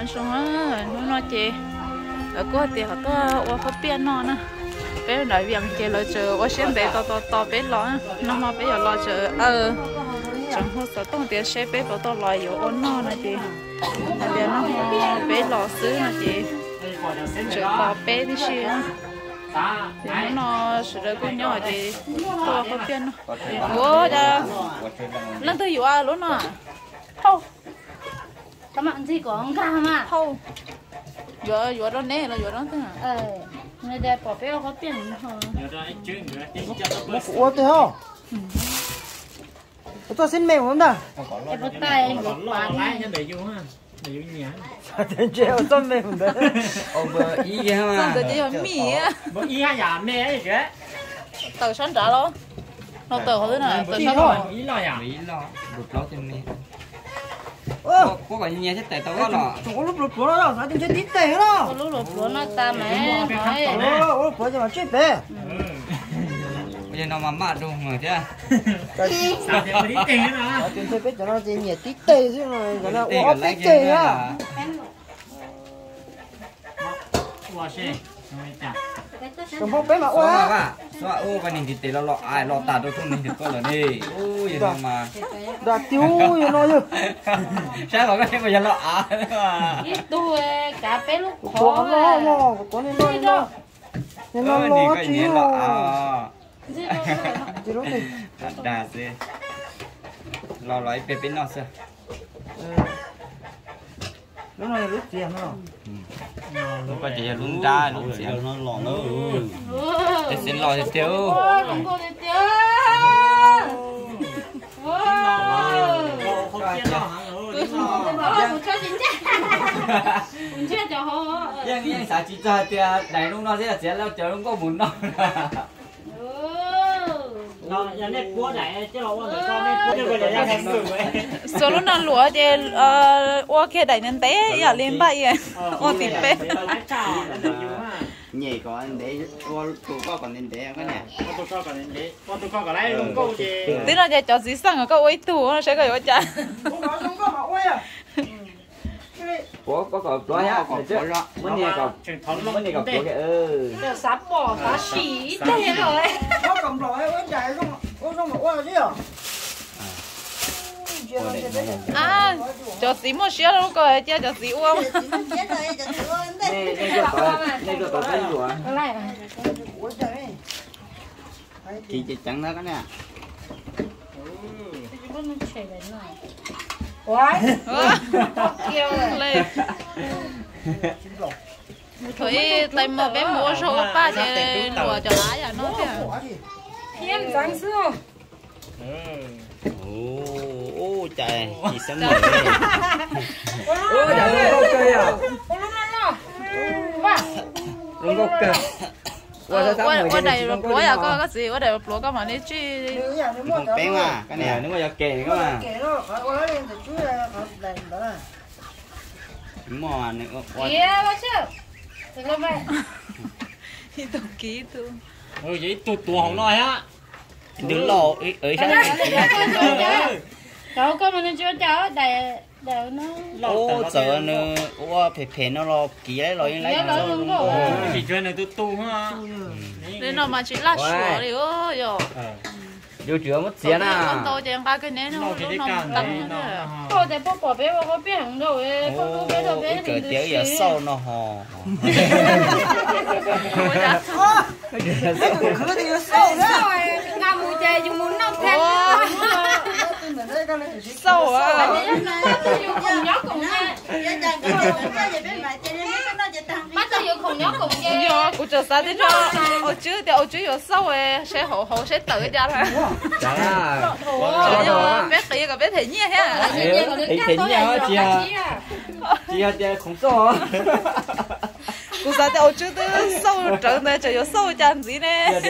nó xong á nó chị ở có tiền họ có biển nó nè bé nói việc kia là chờ ở xem bé to bé lo nó mà bé giờ lo chờ chẳng có sợ tông tiền xe bé bảo to lo yếu ôn nó nè chị là bé nó bé lo xứ nè chị chờ lo bé đi xí thì nó sẽ được con nhỏ thì to có tiền nó bố ra lần thứ yếu à luôn nè không các bạn gì có ông cam à không vừa đó nè là vừa đó thế à người đẹp bỏ béo có tiền hả ủa thế hả tôi xin mềm không ta em có tay anh có lò lái cho để vô ha để vô nhà tiền treo tôi mềm đấy ông ý gì hả xong rồi chỉ có mì á bữa ý ha nhà mẹ ấy chứ tờ sáng trả lo nó tờ họ thế này tờ sáng rồi ý lo nhà ý lo rụt lót trên mi có phải nhà chết tại tao có lọ chúng có lúc lụt của nó đâu sao tiền chơi tít tệ đó có lúc lột của nó ta mẹ nói lúc của mà chết bé bây giờ nó mà mát luôn rồi chứ sao thì đi tiền nữa tiền chơi bé cho nó tiền nhẹ tít tệ chứ mà cái nó ốp tít tệ á wow xe cầm phong bé mà ốp à xóa ô cái này thì tệ lo ai lo tạt đâu không mình được có là đi ôi vậy mà đã tiêu rồi nó chứ sao mà cái bây giờ lo à ít tu cả bé lúc khó lo có nên lo nên lo cái chứ gì lo à chứ đó thì đà gì lo lấy bé nó sao nó là lúc tiền nó lúc bây giờ luôn ra luôn xỉu nó lò nữa để xin lo thì tiêu không có thì tiêu không kia lo hả một cho chính một cho cho họ nhưng sao chỉ cho thì đại lúc nó sẽ lâu chờ không có muốn nó nó nhà này cua này chứ là con này cua cho người này làm vậy số lúc nào lúa thì ô kia đẩy nên té giờ lên bay ô tịt bé nhảy còn để tụi con còn nên để cái này tụi con còn lấy luôn câu gì tí nữa giờ cho dí sang ở cái tủ nó sẽ gọi cha có có nhá chứ muốn nghe còn muốn nghe còn có cái sắp bỏ phá xỉ thế rồi nó cầm rồi ôi chạy không mà ôi chứ à cho xí một xíu nó coi chứ cho xí uống đây có cái gì chị chẳng đó cái nè quá kêu lên thôi tay mà bé mua số ba thì lùa cho lá à nó thế thiên giáng xưa ô trời chị sớm mời ôi trời ơi ok à luôn có cơ qua đây rồi lúa à có cái gì qua đây lúa có mà đi chi không bé mà cái này nếu mà kề nữa mà đúng rồi kia bác chứ đừng làm vậy thì tổ ký tu vậy tụi không nói á đừng lộ ấy sao cháu có mà nó chưa cháu để nó ô sợ nữa ô phê nó lo kỹ đấy lo lấy chỉ chơi này tu ha nên nó mà chỉ là sủa thì ôi yo vô chữa mất tiền à con tôi chẳng ba cái nến nó tăng thôi để bỏ bé có bé hàng đâu không bé đâu bé cái tiếng giờ sâu nó hò cứ thì sâu đó ngao mùi chè dùng muốn nông thêm sâu à cùng nhóc cùng nghe bắt đầu vô cùng nhóc cùng nghe yo cũng chờ sao thế nó ở chứ yo sâu ấy sẽ hổ sẽ tự ra thôi bé kia cả bé thấy nhẹ ha thì nhau chị không sâu cũng sao ở chứ sâu trở này chỉ có sâu chân gì nè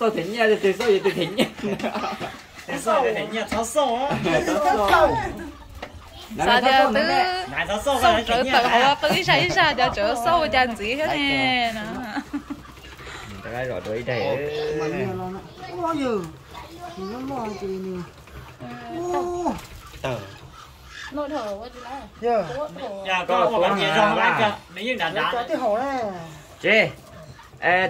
sâu thấy nhẹ thì sâu thì thấy nhẹ sâu thì nhẹ sâu á sao giờ từ sâu trở tự họ tự xảy ra giờ trở sâu chân gì hết nè cái rồi đuổi đây bao giờ nó lo gì nè nồi thở quá chứ lá Giờ. Dạ có một cái gì trong đó cho nếu như đã Cho cái hổ này. Chế.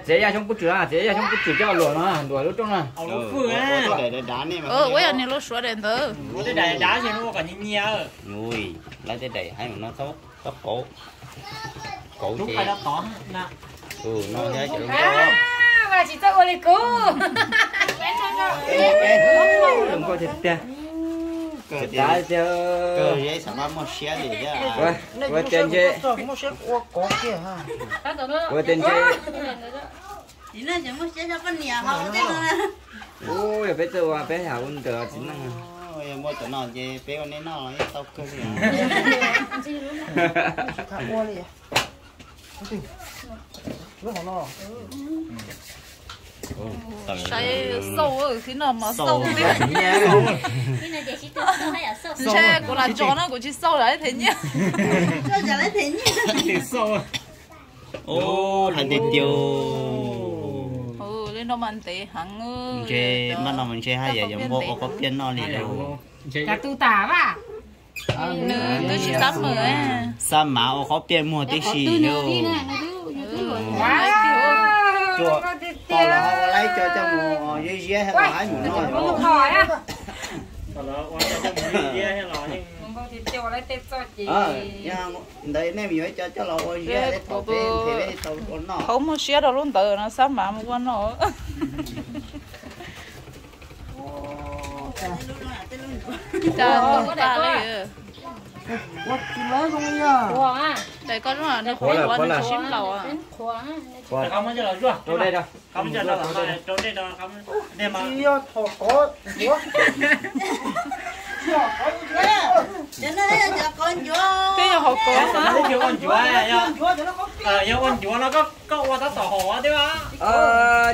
Chế ra trong cút chứa à, chế ra trong cút chứa cho lửa nó, lửa lúc trong này. ông nó vừa á để đá này mà. Quay anh này lúc xóa đèn thử. cái này đá gì nó còn nhẹ nhẹ Ui, lấy cái đẩy hay mà nó tốt, tốt cổ. Cổ lúc chế. phải đã tỏ nè Nó thế chứ. và chỉ cho ôi cô Đừng có thịt kìa. Cờ thì Đã chứ. cờ vậy sao mà một xe để ra. Quay tên chế. Một xe có kia ha. Quay tên chế. chỉ là chỉ một xe cho con nhà họ thế thôi. Ui, bé tự à, bé hảo quân tự chính năng. Ôi mua chỗ nào gì bé con này nó tao cơ gì. Thả mua đi. Nó hổ nó. Sai sâu ở khi nào mà sâu đi. Cái này để chỉ tự sâu hay là sâu? Xe của là chó nó của chị sâu đấy thế nhá. Cho giờ lấy thế nhỉ? thì sâu Ô, hành tiền tiêu. Lên đó mình tệ hẳn Chơi mà nó mình chơi hay vậy giống có tiền nó liền đâu. cả tu tả à tôi chỉ tắm rồi á. Sao mà có tiền mua tí xì đâu. Chùa, còn là họ lấy cho mùa dễ dễ hay là hái mùa nó. hỏi á còn nó quan trọng cái gì hay là nhưng Đấy nem yếu cho nó ôi dễ để tao tên thì lấy tao con nó. Không một xe đâu luôn tự nó sắm mà một con nó. Chà, tôi ta đây. Quất chú lấy không đi à. Đây con nó nó khóa nó xím lầu à. không có cho là chưa Chỗ đây đâu. không cho là chỗ đây đâu không đây mà Đi thọ có. Cho nó lấy cho con chúa. Cái nhà họ có nó lấy cho con chúa à Chúa con chúa nó có qua tao tỏ hồ đấy mà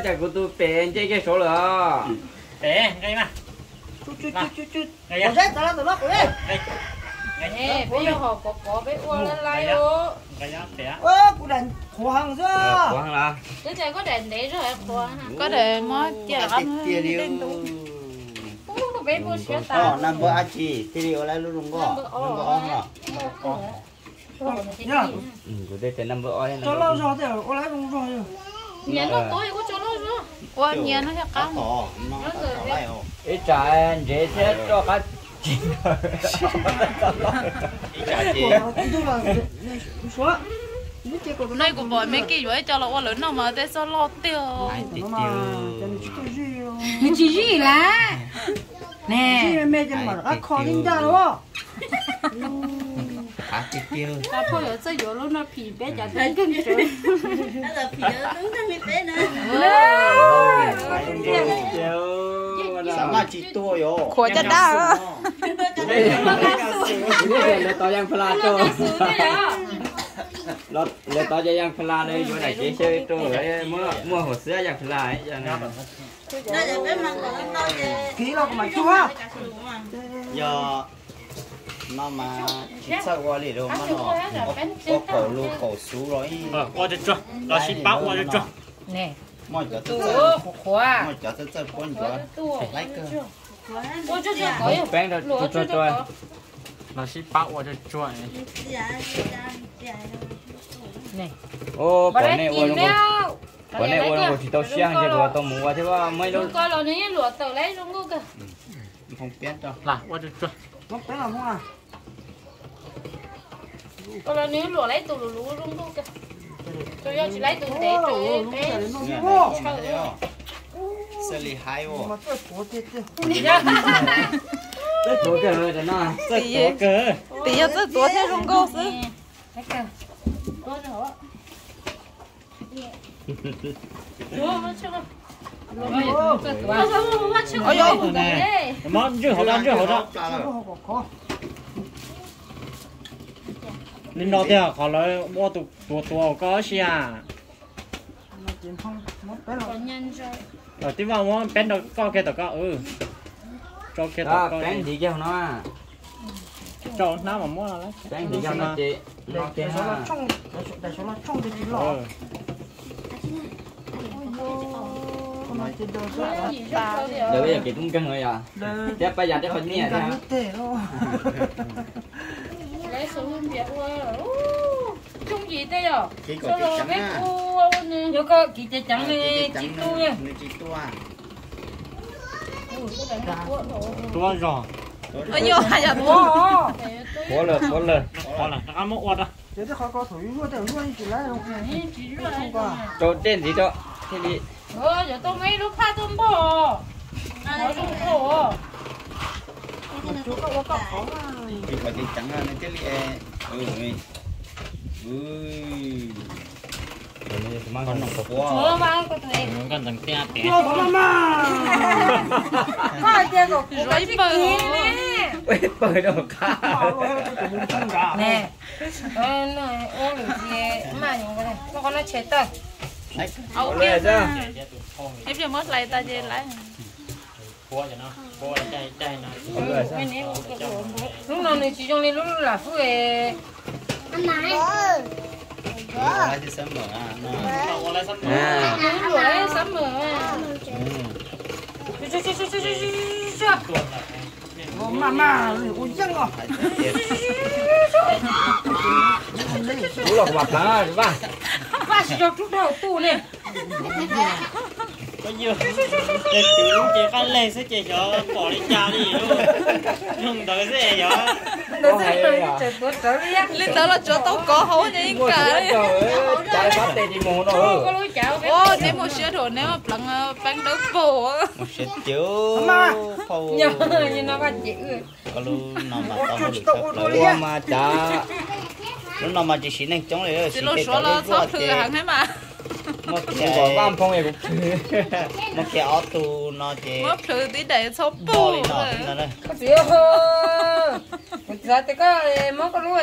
Chả của tôi bền chơi cái số lửa. để ngay mà Chút. ngay Ủa chết, tao nó của đi. nè bây giờ họ có bé uống lên lại ô ngay để Ơ, cụ đàn khổ hàng chưa? Quang là. đứa trai có đèn đấy rồi khoa có để mới chả lắm Tiền đi. nó bé mua xe Ờ, tao năm bữa ăn chi, thì điều lại luôn có, năm bữa ăn rồi. Nhá. Của đây tới năm bữa oi. Cho lâu rồi thì có lấy không rồi. nhà nó tối có cho nó rồi qua nhà nó sẽ Có cắm tỏ, nó tỏ lại không? Ít trả dễ thế cho các. Ý chả gì. Số. đây của bọn mấy cái vậy cho là qua lớn nào mà để cho lo tiêu Ai tí Nó mà chân tiêu. chỉ gì là nè Chị mẹ chân mà đã khó tin ra đúng không? Ai tí tiêu. ta thôi ở chơi vô luôn nó phì bé chả thấy cái gì Nó là phía đúng thằng mình bé nữa. Sao mà chỉ tua yo. khổ chất đá Đây là tao yang phala cho. Là tao yang phala đây chỗ này chế chơi cho mua hồ sữa yang phala ấy cho nên. Nó là bé mà còn nó về. Ký đâu mà chua. Giờ nó mà chỉ sợ qua đi đâu mà nó có cổ lu cổ sú rồi. qua cho chưa là ship báo qua cho chưa nè Mọi chỗ tự khoa mọi chỗ tự con chỗ lấy cơ. ôi cho có Bén rồi cho. là ship báo qua cho chưa Dạ, nè Ô, bà bọn đấy này nhìn uống đâu bọn này uống chỉ tao xiang chứ rồi tao mua thế mà mấy đâu. coi là nếu lụa tờ lấy luôn cơ Không biết đâu. là qua cho chưa Nó bé làm không à? coi là nếu lụa lấy tù lũ luôn cơ tôi chỉ lấy tù để tôi bé Nghe đấy không? Xử lý hay vô. Mà tôi có tiền tiền. Đấy chỗ kia rồi nó. tí cơ tí giờ tôi tuổi thế không có chứ lấy cơ tôi nữa chúa nó chưa ôi yo mà chưa hậu ra Nó có. nên nó thì họ nói mua tụ có gì à Nó tiền không. Nó bé làm. còn nhanh rồi rồi tí vào muốn bén được có cái tờ có cho cái tờ Đó, có bén thì cho nó. cho nó mà mua là lấy Bén thì cho nó chị. Nó kia Để số là ha. trong. Để số là trong thì chỉ lọ. Con Để bây giờ chị cũng cân rồi à. Chắc bây giờ chắc phải nhẹ nha. lấy số liên biệt qua chung gì đây à chỉ có chị trắng á Yo có chị trắng này chị tu nha. chị tua tua rồi ôi nhiều hay là Cố lên còn là nó một quạt à Thế thì khó có thủy luôn, để luôn chỉ lấy không qua. Chỗ trên gì đó. Thế đi. giờ tôi mấy lúc pha tôm bò nói chung khổ Chú có cọc khó chỉ có chị trắng á nên cái ly con nó có quá Mang có thể. con thằng tia té Có tiền của cô rồi bờ Ôi bơi đâu cả. nè. Này ô được gì mà những cái này. Nó có nó chết rồi. ok em chưa mất lại ta về lại cua cho nó cua chay nó Cái này lúc nào này chị trong này lúc là phụ về. lấy thì sớm mở nó cua lấy sắm lúc đấy sắm mở Mà ôi dân à. Cú lọc bạc đó, đúng không? Ba chỉ cho chút đầu tù này. có nhiều chị cái lên sẽ chị cho bỏ đi cha đi không tới sẽ cho Nó sẽ trời tuốt trở đi. lên đó là chỗ tao có hố như Ngồi cả trời ơi, chạy bắt tay đi mù Có rồi. lối chảo cái. ô nếu một xe đồ nếu mà bằng bánh đỡ bổ một set chiếu phô Nhờ như nó có chịu. có luôn nó mà tao được sắp lại Qua mà chả. lúc nào mà chị xin anh chống lại thì lúc số là sắp thử hàng hết mà một Không có bám phong này cũng. một cái áo tù nó chỉ mất thử tí để số bỏ bổ đi nó đây Có chịu. Giờ thì có món có lối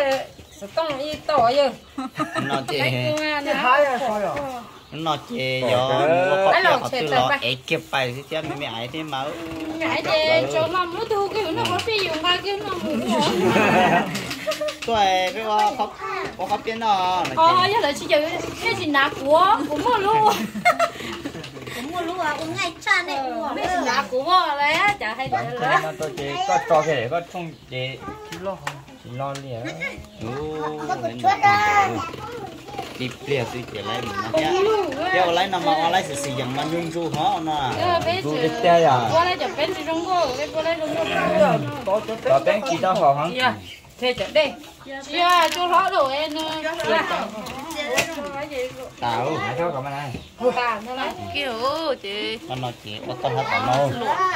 sẽ tông y tỏi rồi. nó chỉ Hai à sao à? nó chỉ do một cái áo tù lo ấy kịp bài thì chắc mẹ ấy thì máu ngại để cho mà mua thu cái nó có sử dụng ba cái nó mua tôi cái có có biến nó giờ là chỉ giờ cái gì nạp của mua luôn Mua lúa uống ngay cha này uống. cái gì nạp của mua đấy chả hay Bản được thân nó tôi chỉ có cho cái có không để chỉ lo liền. Tiếp liền tôi chỉ lấy mình nó kéo lấy nó mà lấy sử dụng mà nhung ru họ nó ru cái tay à. qua đây chụp bên chỉ trong cô cái qua đây trong cô Có bên chỉ tao họ hả? Dạ. Thế chở đây. chị cho nó đồ em Tao hãy cho cảm ơn anh. tàn thôi đấy kiểu chị nó chỉ có con hết tao nâu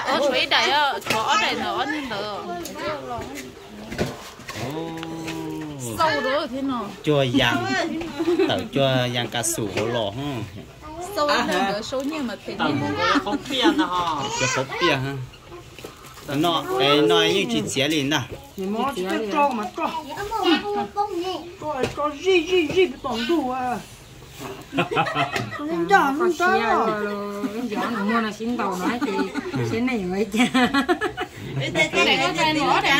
ở chuối đầy á có đầy nữa nhưng được sâu đó thế nào chua giang tao chua giang cá sấu hổ lò ha sâu là được số nhưng mà thế tao nhưng cũng có không phiền nó ha chua phốt bia ha nó cái nói như chị chế liền nè Thì mó chỉ cho mà cho. Cho gì bị tổng đủ à. Nên chả Có không xe cho. rồi. Gió nó mua là xin tàu nói thì xin này người cha. cái này có cái nữa để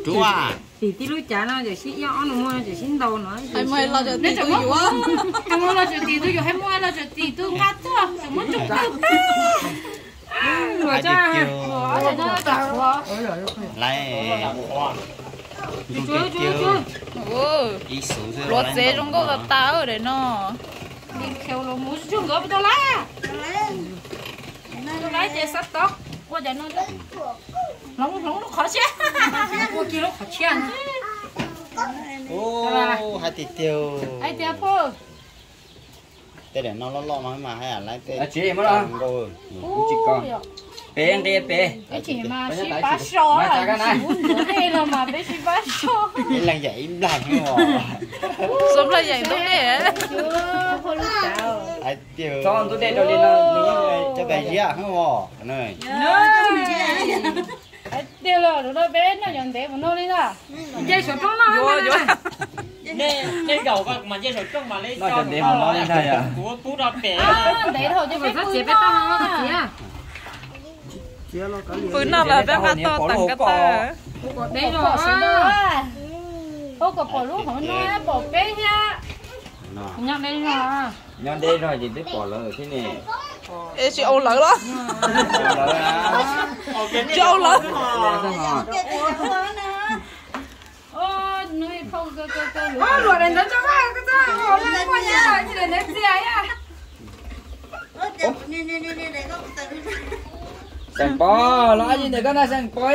chú à Thì tí lối chả nó giờ xin gió nó mua là xin tàu nói. ai mày lo được nên tôi chẳng yếu có không mua là chuyện gì tôi hay mua là chuyện gì tôi ngắt thôi chẳng muốn chụp Rồi ai cha. kêu cho nó cả quá lại Chúa. ý số rồi lột dê trong có gặp tao ở đây nó đi kêu nó muốn chung gấp tôi lá tôi lấy chơi sắt tóc qua giờ nó nó khó chết Cô kia nó khó chén. ô hai tỷ tiêu ai tiêu phơ thế để nó lo mà hay là lấy cái chị mới lo. rồi Chỉ còn. Bé anh đi bé. cái chỉ mà chỉ bá sò là muốn nữa đây là mà bé chỉ bá sò cái lần vậy im lặng không sớm là vậy đúng đấy chưa không lúc chào ai tiêu Cho tôi đây cho lên nó cho cái gì à không này ai tiêu là nó bé nó nhận thế mà nó đi ra Dây sổ trong nó. vô nên đầu các mà dây sợi trong mà lấy Nó cho để mà nó lên đây à. cú đập bể để thôi cho Rồi bé rất vui chế bé tao nó có chế. Chia nó cả liền. bữa nào là bé ăn to tặng cái ta Đây bỏ xuống rồi. đó ô có bỏ lúc họ nói bỏ bé nha Nhắc đây rồi. Nhân đây rồi thì biết bỏ lỡ thế này. ê chị âu lỡ đó chị âu lỡ nuôi phong cơ lụa này nó cho cái ngồi lên qua nhà chỉ để ném gì ấy à sang bò lo gì để con ta sang bò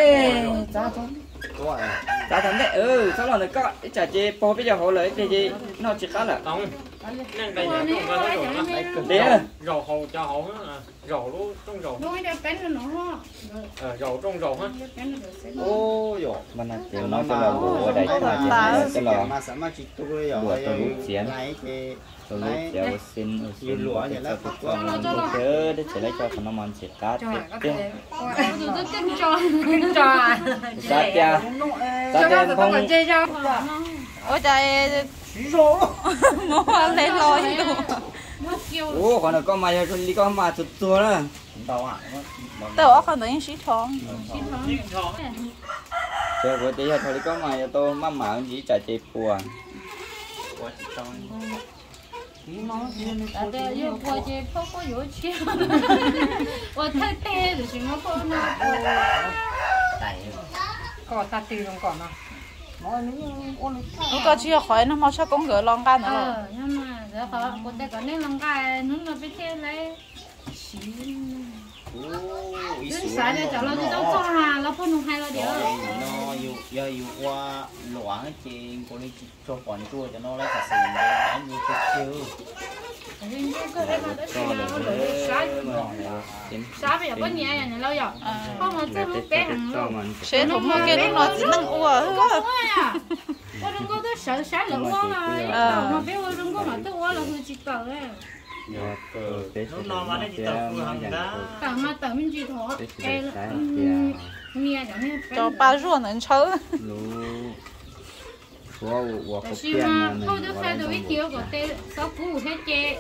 ta thằng đấy sao là có cái chả chê bò bây giờ họ lấy chê nó chỉ khá là không nên bây giờ không có rổ đấy rổ hồ cho hồ á rổ luôn trong rổ nuôi để bén nó rổ trong rổ ha ô yo mà nó chịu nó cho là bùa ở đây cho là mà sao mà chỉ tôi rồi bùa tôi lú chén này cái tôi lú chéo xin lúa để cho tôi con chớ để chỉ lấy cho nó mòn chỉ cát tiếp sát cha không ôi trời mua lên lôi ô còn là con mày con đi con mà chụp tua đó đâu à tao ở con tự nhiên xí thon chờ bữa tí thôi đi con mày tôi mắm mảng gì chả chê bùa我这泡泡油去，我太呆了，什么泡呢？ cỏ ta tì không cỏ mà lúc đó chỉ khỏi nó mau cho con gửi lon gan nữa nhưng mà giờ họ còn đây có nên lòng gai nó là biết thế lấy đến sáng này cháu nó đi đâu cho hà nó không hay là điều nó yêu qua loãng trên cô đi cho còn chua cho nó lấy cả sừng để như thế chứ sáng bây giờ có nhẹ này lâu rồi không mà chưa lúc bé hằng luôn sẽ không mua kia nó chỉ năng ua có đừng có tới sợ sáng là ua rồi mà bé ua đừng có mà tới ua là hơi chỉ cờ ấy nó mà đây chỉ tao vừa hàng đó cả mà tao mình chỉ thọ cái mía chẳng hay cho ba ruộng nên chơi xí mà không được khai được ít thiếu của tê sáu củ hết chê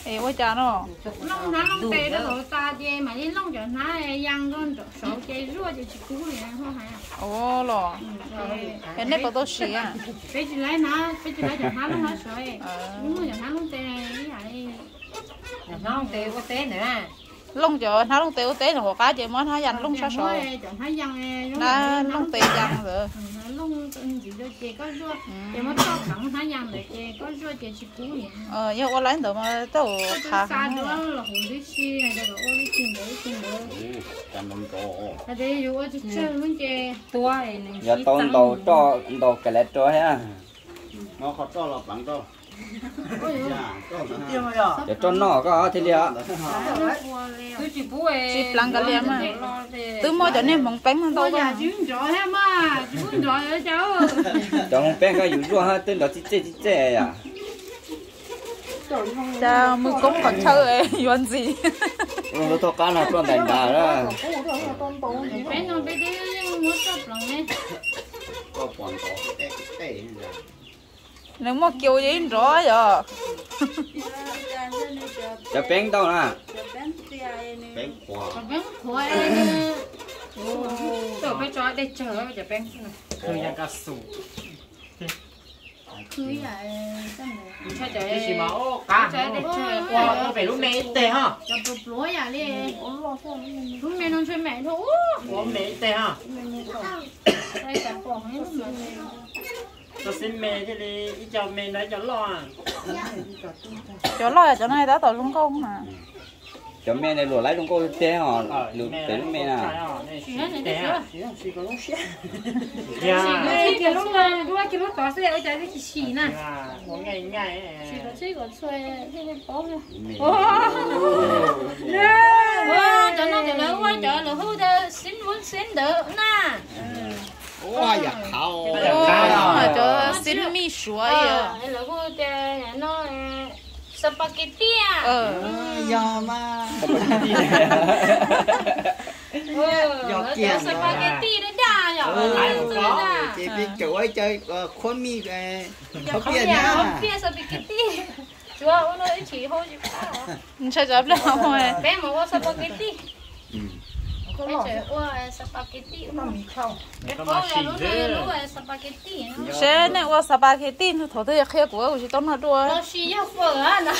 ê ôi cha nó lông nó lông tê đó rồi ta chê mà đi lông cho nó giăng con sáu chê rùa cho chỉ củ này không phải à ồ lò cái này bao nhiêu xí à bây giờ lấy cho nó nó sợi đúng rồi nó lông tê này vậy nó không tê có té nữa lông cho nó lông tê tế là một cái gì mới nó dành lông sao sợi nó lông tê dành rồi lông chỉ cho chè có rùa chè mất to thẳng thái dàng để chè có rùa chè chỉ cú nhỉ nhưng mà lấy được mà tao khá xa nữa là hùng lý xì này rồi ô lý xin đấy cảm ơn cô ở đây dù ở chơi muốn chè tua này giờ tôi đồ cái lẹt cho ha nó khó cho là bằng to giờ cho nó có thì liệu tôi chỉ bố ấy chỉ lăng cái liềm mà từ mỗi chỗ này mỏng bánh hơn đâu nhà chứ rõ hết mà chứ rõ ở cháu cho một bên cái rùa ha tên là chị à cha mưa cũng còn chơi ấy yuan gì nó to cá là con đánh đá đó bé nó bé đi muốn sắp lòng này có còn có tê nếu mà kêu gì rõ rồi cho bén đâu nè bén quả bé khói tôi phải cho đây chờ cho bénคือยังกระสุน cưới lại cái này choที่ chạy ชิมาโอ้กาว่าเราไปลูกเมย์เตะฮะ cho bột lúa à đi lúc này nó chơi mẹ thôi หัวเมย์เตะฮะ đây cả phòng ấy lúc mà ตัวซินเมย์ที่เลยอีเจ้าเมย์ได้จะรอ chỗ lo cho này đã tao luôn không mà cho mẹ này lùa lấy luôn cô té họ lùa té lúc mẹ nào chỉ hết này chưa cái lúc mà cái lúc đó sẽ ở trái cái xì nè หัวง่ายง่าย chỉ có chơi còn chơi cái bó thôi cho nó cho nó qua chợ là hú đơ xin được nè哇呀靠cho xin mi suối hay là hú đơ nó spaghetti à giờ mà nó cho spaghetti đấy đà nhở chị biết chỗ ấy chơi khuôn mi cái không biết spaghetti chúa nó chỉ hôi chứ chơi chấp đâu thôi bé mà qua spaghetti bé chơi qua spaghetti nó mì không bé có là lúc spaghetti sẽ này qua spaghetti nó thổi tới khía của chỉ tao nó đua nó xì nhau phở á nè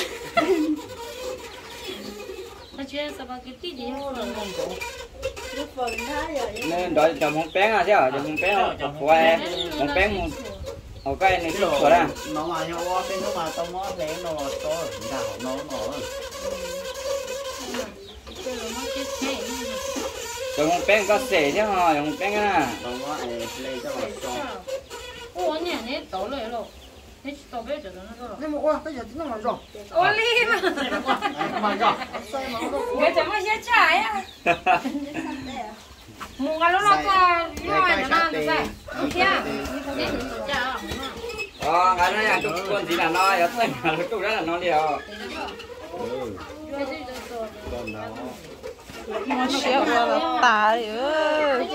chơi spaghetti đi không rồi. nên đó chồng không bé à chứ chồng không bé à quay không bé một ở cái này cái chỗ đó nó mà nhau qua bên nó mà tao mót lấy nó to đảo nó chồng không bé có sể chứ hả chồng không bé à tao mót lấy cho nó to Ủa nhà này tổเลยrồi. Thế tổ bé cho nó rồi. Nhưng mà qua bây giờ nó mà rộng. Ủa đi mà. mà rõ Cái chấm mà sẽ trái á. Mua cái nó có rồi nó nó sai. Kia. Thế thì tổ cha. cái này là chụp con gì là nó ở đây là chụp rất là nó liều còn đó nó xéo là tà ơi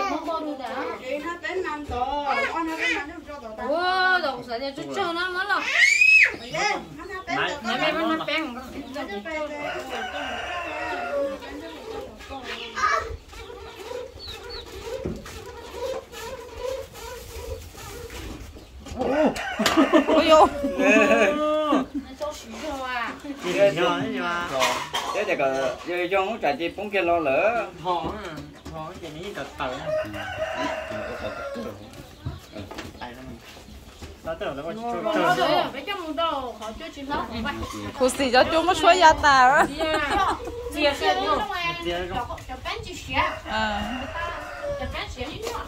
Ủa đâu sợ nhà chút cho nó mất rồi. Này bé nó bén. ôi yo Cho xíu cho à. thế thì có chơi cho nó trả chi bốn kia lo lỡ thọ cái này tật tật nó tưởng là có Nó rồi bé cho một đầu họ cho chim nó vậy. cô xì cho chúng nó xóa da tà đó Chia sẻ nhau. Cho bán chia sẻ. Cho bán sẻ đi nữa.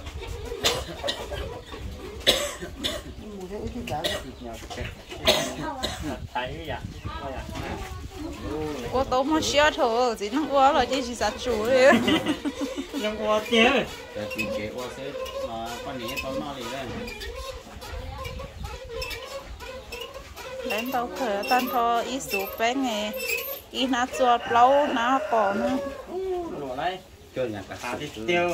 thấy vậy cô tố mà xéo thôi chỉ nó quá là chỉ sát chủ đi nhưng qua tiếng thì chế qua sẽ con này tao nó đi đây đến đâu khởi tan thôi ít số bé nghe ít nát chuột lâu nát cỏ nữa lụa đây chơi nhà cả thả thịt tiêu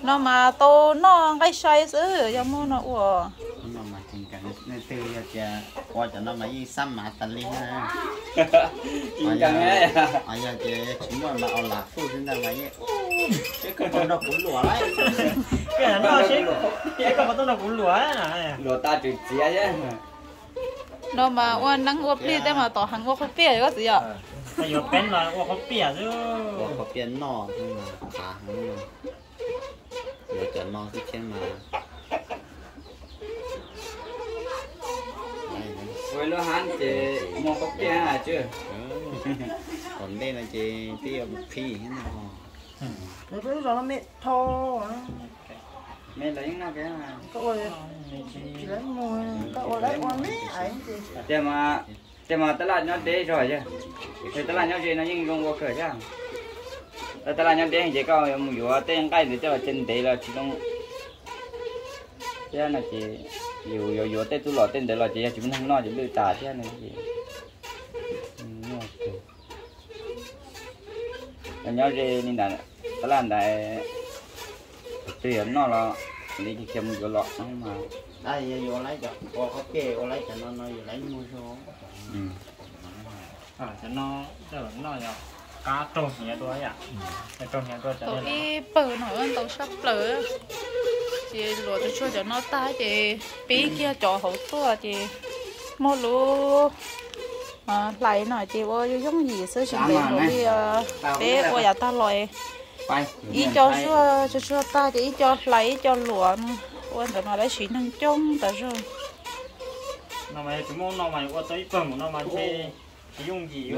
nó mà tô nó cái say sứ cho mua nó ủa nó mà chính cả nên từ giờ qua cho nó mà đi xăm mà tần lên ha chính cả nghe à giờ thì chúng mà ở lạc phu chúng ta mà cái con nó cũng lúa đấy cái nó xí cái con nó cũng lụa này lúa ta chửi chia chứ nó mà oan năng oan phiแต่mà tỏ hàng oan không phi có gì ạ bây giờ bên là qua không bịa chứ có biến nọ nhưng mà khá hơn rồi giờ cho nó cái trên mà với lúa hán thì mua có kia à chứ còn đây là chị tiêu phi thế nào Rồi bây giờ nó mệt thô. mẹ lấy nó cái mà Cậu ơi. Chỉ lấy mua. Cậu lấy qua mẹ ấy thì.แต่มาตลาดยอดเดย์ช่วยใช่แต่ตลาดยอดเดย์nóยิ่งลงกว่าเกิดใช่แต่ตลาดยอดเดย์เจ๊ก็ยังอยู่ว่าเต้นใกล้หรือจะว่าเจนเดย์แล้วที่ต้องเจ้าน่ะเจ๊อยู่เต้นตู้หล่อเต้นเดย์หล่อเจ๊จุ่มทั้งนอกจะลื้อตาเจ้าน่ะเจ๊นอกเจ๊แต่ยอดเดย์นี่น่ะตลาดได้เตี้ยนอกแล้วนี่ที่เข็มอยู่หล่อน้องมา đây giờ vô lấy cho có kê có lấy cho nó vô lấy mua số cho nó là cá trộn nhẹ đuôi à cái trộn nhẹ đuôi cho tụi nên đi bự nổi tụi sắp lỡ chị lúa cho cho nó ta chị bí kia cho hậu tua chị mua lúa lại nói chị ơi giống gì sơ chuẩn bị rồi bé ơi à ta lòi ý cho cho ta chị cho lấy cho lúa ôi tụi nó đã chuyển năng trong tại sao nó mày chúng nó mày qua tới phần nó mà chơi dùng gì